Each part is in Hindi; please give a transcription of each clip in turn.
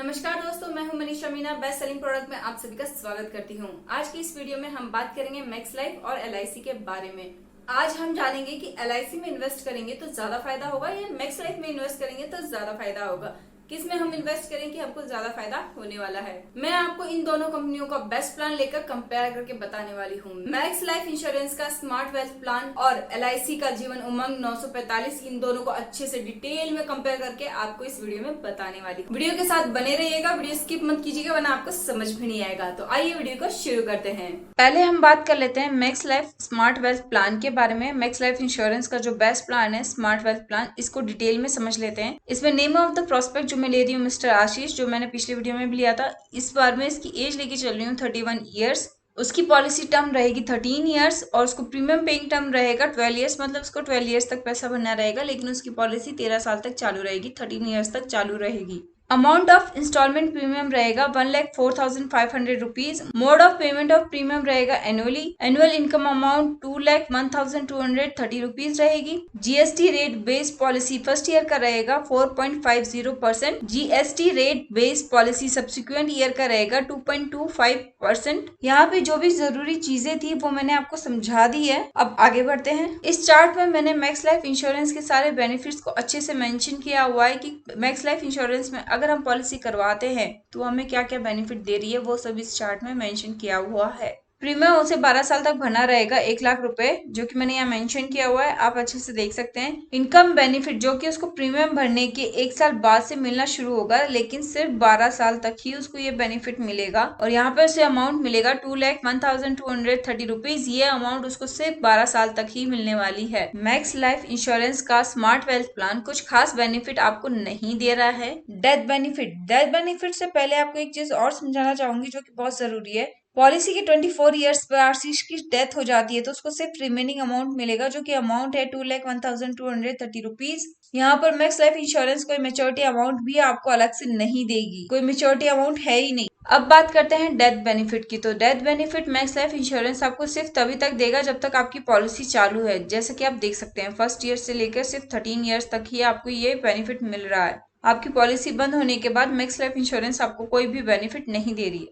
नमस्कार दोस्तों, मैं हूं Manisha Meena. Best selling product में आप सभी का स्वागत करती हूं। आज की इस वीडियो में हम बात करेंगे मैक्स लाइफ और एलआईसी के बारे में। आज हम जानेंगे कि एलआईसी में इन्वेस्ट करेंगे तो ज्यादा फायदा होगा या मैक्स लाइफ में इन्वेस्ट करेंगे तो ज्यादा फायदा होगा। किस में हम इन्वेस्ट करें कि हमको ज्यादा फायदा होने वाला है। मैं आपको इन दोनों कंपनियों का बेस्ट प्लान लेकर कंपेयर करके बताने वाली हूँ। मैक्स लाइफ इंश्योरेंस का स्मार्ट वेल्थ प्लान और एलआईसी का जीवन उमंग 945, इन दोनों को अच्छे से डिटेल में कंपेयर करके आपको इस वीडियो में बताने वाली हूँ। वीडियो के साथ बने रहिएगा, वीडियो स्किप मत कीजिएगा वरना आपको समझ भी नहीं आएगा। तो आइए वीडियो को शुरू करते हैं। पहले हम बात कर लेते हैं max life smart wealth plan के बारे में। मैक्स लाइफ इंश्योरेंस का जो बेस्ट प्लान है स्मार्ट वेल्थ प्लान, इसको डिटेल में समझ लेते हैं। इसमें नेम ऑफ द प्रोस्पेक्ट जो मैं ले रही हूँ मिस्टर आशीष, जो मैंने पिछले वीडियो में भी लिया था। इस बार में इसकी एज लेके चल रही हूँ 31 ईयर्स। उसकी पॉलिसी टर्म रहेगी 13 ईयर्स और उसको प्रीमियम पेइंग टर्म रहेगा 12 ईयर्स, मतलब उसको 12 ईयर्स तक पैसा भरना रहेगा, लेकिन उसकी पॉलिसी 13 साल तक चालू रहेगी, 13 ईयर्स तक चालू रहेगी। अमाउंट ऑफ इंस्टॉलमेंट प्रीमियम रहेगा 1,04,500 rupees. Mode of payment of premium रहेगा annually. Annual income amount 2,01,230 rupees रहेगी। GST rate based policy first year का रहेगा 4.50%। GST rate based policy subsequent year का रहेगा 2.25%। यहाँ पे जो भी जरूरी चीजें थी वो मैंने आपको समझा दी है। अब आगे बढ़ते हैं। इस चार्ट में मैंने मैक्स लाइफ इंश्योरेंस के सारे बेनिफिट्स को अच्छे से मेंशन किया हुआ है कि मैक्स लाइफ इंश्योरेंस में अगर हम पॉलिसी करवाते हैं तो हमें क्या क्या बेनिफिट दे रही है, वो सब इस चार्ट में मेंशन किया हुआ है। प्रीमियम उसे 12 साल तक भरना रहेगा 1 लाख रुपए, जो कि मैंने यहाँ मेंशन किया हुआ है, आप अच्छे से देख सकते हैं। इनकम बेनिफिट जो कि उसको प्रीमियम भरने के 1 साल बाद से मिलना शुरू होगा, लेकिन सिर्फ 12 साल तक ही उसको ये बेनिफिट मिलेगा। और यहाँ पे उसे अमाउंट मिलेगा 2,01,230 रुपीज। ये अमाउंट उसको सिर्फ 12 साल तक ही मिलने वाली है। मैक्स लाइफ इंश्योरेंस का स्मार्ट वेल्थ प्लान कुछ खास बेनिफिट आपको नहीं दे रहा है। डेथ बेनिफिट से पहले आपको एक चीज और समझाना चाहूंगी जो कि बहुत जरूरी है। पॉलिसी के 24 ईयर्स पर आशीष की डेथ हो जाती है तो उसको सिर्फ रिमेनिंग अमाउंट मिलेगा, जो कि अमाउंट है 2,01,230 रुपीज। यहाँ पर मैक्स लाइफ इंश्योरेंस कोई मेच्योरिटी अमाउंट भी आपको अलग से नहीं देगी, कोई मेच्योरिटी अमाउंट है ही नहीं। अब बात करते हैं डेथ बेनिफिट की। तो death benefit max life insurance आपको सिर्फ तभी तक देगा जब तक आपकी पॉलिसी चालू है। जैसे कि आप देख सकते हैं फर्स्ट ईयर से लेकर सिर्फ 13 ईयर्स तक ही आपको ये बेनिफिट मिल रहा है। आपकी पॉलिसी बंद होने के बाद मैक्स लाइफ इंश्योरेंस आपको कोई भी बेनिफिट नहीं दे रही है।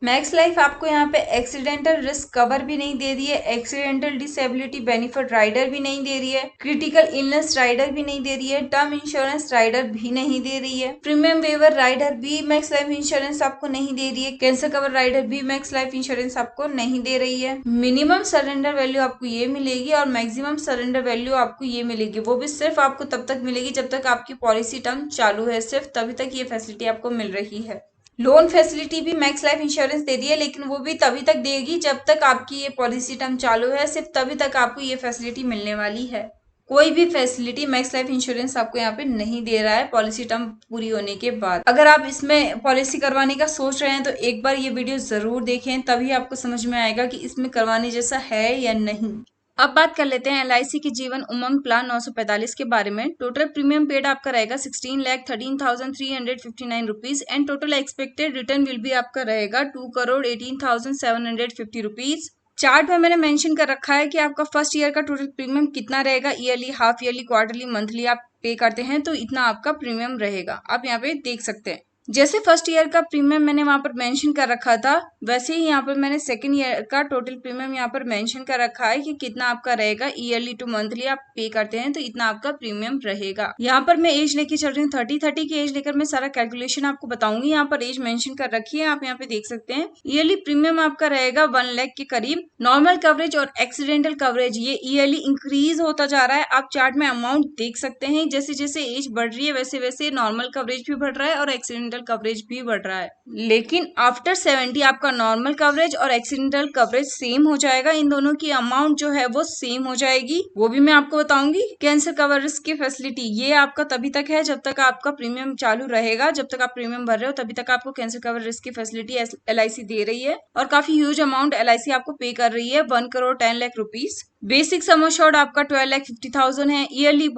मैक्स लाइफ आपको यहाँ पे एक्सीडेंटल रिस्क कवर भी नहीं दे रही है, एक्सीडेंटल डिसेबिलिटी बेनिफिट राइडर भी नहीं दे रही है, क्रिटिकल इलनेस राइडर भी नहीं दे रही है, टर्म इंश्योरेंस राइडर भी नहीं दे रही है, प्रीमियम वेवर राइडर भी मैक्स लाइफ इंश्योरेंस आपको नहीं दे रही है, कैंसर कवर राइडर भी मैक्स लाइफ इंश्योरेंस आपको नहीं दे रही है। मिनिमम सरेंडर वैल्यू आपको ये मिलेगी और मैक्सिमम सरेंडर वैल्यू आपको ये मिलेगी, वो भी सिर्फ आपको तब तक मिलेगी जब तक आपकी पॉलिसी टर्म चालू है, सिर्फ तभी तक ये फैसिलिटी आपको मिल रही है। लोन फैसिलिटी भी मैक्स लाइफ इंश्योरेंस दे दी है, लेकिन वो भी तभी तक देगी जब तक आपकी ये पॉलिसी टर्म चालू है, सिर्फ तभी तक आपको ये फैसिलिटी मिलने वाली है। कोई भी फैसिलिटी मैक्स लाइफ इंश्योरेंस आपको यहाँ पे नहीं दे रहा है पॉलिसी टर्म पूरी होने के बाद। अगर आप इसमें पॉलिसी करवाने का सोच रहे हैं तो एक बार ये वीडियो जरूर देखें, तभी आपको समझ में आएगा कि इसमें करवाने जैसा है या नहीं। अब बात कर लेते हैं एलआईसी के जीवन उमंग प्लान 945 के बारे में। टोटल प्रीमियम पेड आपका रहेगा 16,13,359 rupees and total expected return will be आपका रहेगा 2,18,750 रुपीज। चार्ट में मैंने मेंशन कर रखा है कि आपका फर्स्ट ईयर का टोटल प्रीमियम कितना रहेगा, yearly, half yearly, quarterly, monthly आप पे करते हैं तो इतना आपका प्रीमियम रहेगा। आप यहाँ पे देख सकते हैं जैसे फर्स्ट ईयर का प्रीमियम मैंने वहां पर मेंशन कर रखा था, वैसे ही यहाँ पर मैंने सेकंड ईयर का टोटल प्रीमियम यहाँ पर मेंशन कर रखा है कि कितना आपका रहेगा, ईयरली टू मंथली आप पे करते हैं तो इतना आपका प्रीमियम रहेगा। यहाँ पर मैं एज लेके चल रही हूँ 30 की एज लेकर मैं सारा कैलकुलेशन आपको बताऊंगी। यहाँ पर एज मेंशन कर रखी है, आप यहाँ पे देख सकते हैं। ईयरली प्रीमियम आपका रहेगा 1 लाख के करीब। नॉर्मल कवरेज और एक्सीडेंटल कवरेज ये ईयरली इंक्रीज होता जा रहा है। आप चार्ट में अमाउंट देख सकते हैं, जैसे जैसे एज बढ़ रही है वैसे वैसे नॉर्मल कवरेज भी बढ़ रहा है और एक्सीडेंटल कवरेज भी बढ़ रहा है। लेकिन आफ्टर 70 आपका नॉर्मल कवरेज और एक्सीडेंटल कवरेज सेम हो जाएगा, इन दोनों की अमाउंट जो है वो सेम हो जाएगी, वो भी मैं आपको बताऊंगी। कैंसर कवर रिस्क की फैसिलिटी ये आपका तभी तक है जब तक आपका प्रीमियम चालू रहेगा, जब तक आप प्रीमियम भर रहे हो तभी तक आपको कैंसर कवर रिस्क की फैसिलिटी एलआईसी दे रही है और काफी ह्यूज अमाउंट एलआईसी आपको पे कर रही है, 1,10,00,000 रुपीज। बेसिक सम अश्योर्ड आपका 12,50,000 है। ईयरली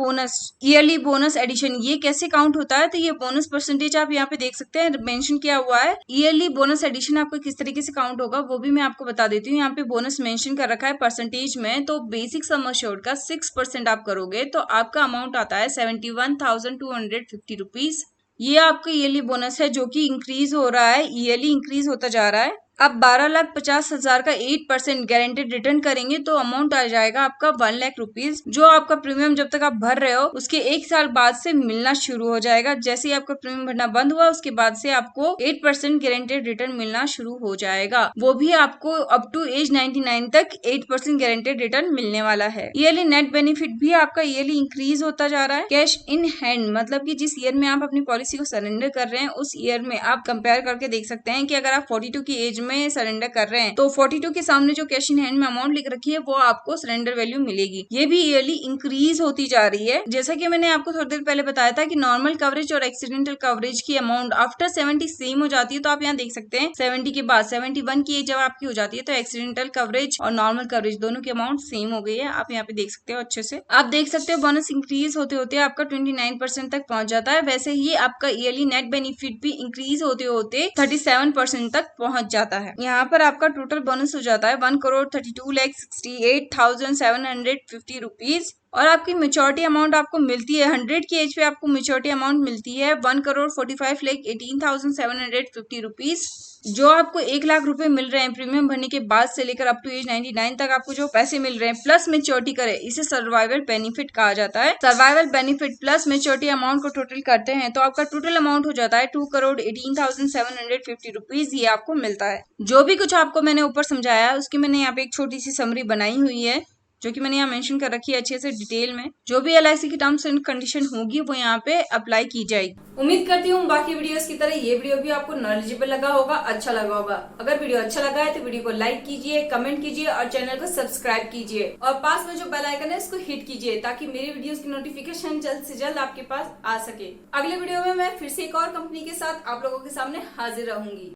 बोनस एडिशन ये कैसे काउंट होता है, तो ये बोनस परसेंटेज आप यहाँ पे देख सकते हैं, मेंशन किया हुआ है। ईयरली बोनस एडिशन आपको किस तरीके से काउंट होगा वो भी मैं आपको बता देती हूँ। यहाँ पे बोनस मेंशन कर रखा है परसेंटेज में, तो बेसिक सम अश्योर्ड का 6% आप करोगे तो आपका अमाउंट आता है 71,250 रुपीज। ये आपका ईयरली बोनस है जो कि इंक्रीज हो रहा है, ईयरली इंक्रीज होता जा रहा है। आप 12,50,000 का 8% गारंटेड रिटर्न करेंगे तो अमाउंट आ जाएगा आपका 1 लाख रुपीज, जो आपका प्रीमियम जब तक आप भर रहे हो उसके 1 साल बाद से मिलना शुरू हो जाएगा। जैसे ही आपका प्रीमियम भरना बंद हुआ उसके बाद से आपको 8% गारंटेड रिटर्न मिलना शुरू हो जाएगा। वो भी आपको अप टू एज 99 तक 8% गारंटेड रिटर्न मिलने वाला है। ईयरली नेट बेनिफिट भी आपका ईयरली इंक्रीज होता जा रहा है। कैश इन हैंड मतलब कि जिस ईयर में आप अपनी पॉलिसी को सरेंडर कर रहे हैं उस ईयर में आप कंपेयर करके देख सकते हैं कि अगर आप 42 की एज में सरेंडर कर रहे हैं तो 42 के सामने जो कैश इन हैंड में अमाउंट लिख रखी है वो आपको सरेंडर वैल्यू मिलेगी। ये भी ईयरली इंक्रीज होती जा रही है। जैसा कि मैंने आपको थोड़ी देर पहले बताया था कि नॉर्मल कवरेज और एक्सीडेंटल कवरेज की अमाउंट आफ्टर 70 सेम हो जाती है, तो आप यहाँ देख सकते हैं 70 के बाद 71 की एज जब आपकी हो जाती है तो एक्सीडेंटल कवरेज और नॉर्मल कवरेज दोनों की अमाउंट सेम हो गई है। आप यहाँ पे देख सकते हो अच्छे से। आप देख सकते हो बोनस इंक्रीज होते होते आपका 29% तक पहुंच जाता है। वैसे ही आपका ईयरली नेट बेनिफिट भी इंक्रीज होते होते 37% तक पहुंच जाता है। यहाँ पर आपका टोटल बोनस हो जाता है 1,32,68,750 रुपीज और आपकी मेच्योरिटी अमाउंट आपको मिलती है 100 की एज पे आपको मेच्योरिटी अमाउंट मिलती है 1,45,18,750 रुपीज, जो आपको 1 लाख रुपए मिल रहे हैं प्रीमियम भरने के बाद से लेकर अप टू एज 99 तक आपको जो पैसे मिल रहे हैं प्लस मेच्योरिटी करे, इसे सर्वाइवल बेनिफिट कहा जाता है। Survival benefit plus maturity amount को टोटल करते हैं तो आपका टोटल अमाउंट हो जाता है 2,18,750 रुपीज। ये आपको मिलता है। जो भी कुछ आपको मैंने ऊपर समझाया उसकी मैंने यहाँ पे एक छोटी सी समरी बनाई हुई है जो कि मैंने यहाँ मेंशन कर रखी है अच्छे से डिटेल में। जो भी LIC की टर्म्स एंड कंडीशन होगी वो यहाँ पे अप्लाई की जाएगी। उम्मीद करती हूँ बाकी वीडियोस की तरह ये वीडियो भी आपको नॉलेजेबल लगा होगा, अच्छा लगा होगा। अगर वीडियो अच्छा लगा है तो वीडियो को लाइक कीजिए, कमेंट कीजिए और चैनल को सब्सक्राइब कीजिए और पास में जो बेल आइकन है उसको हिट कीजिए ताकि मेरी वीडियोस की नोटिफिकेशन जल्द से जल्द आपके पास आ सके। अगले वीडियो में मैं फिर से एक और कंपनी के साथ आप लोगों के सामने हाजिर रहूंगी।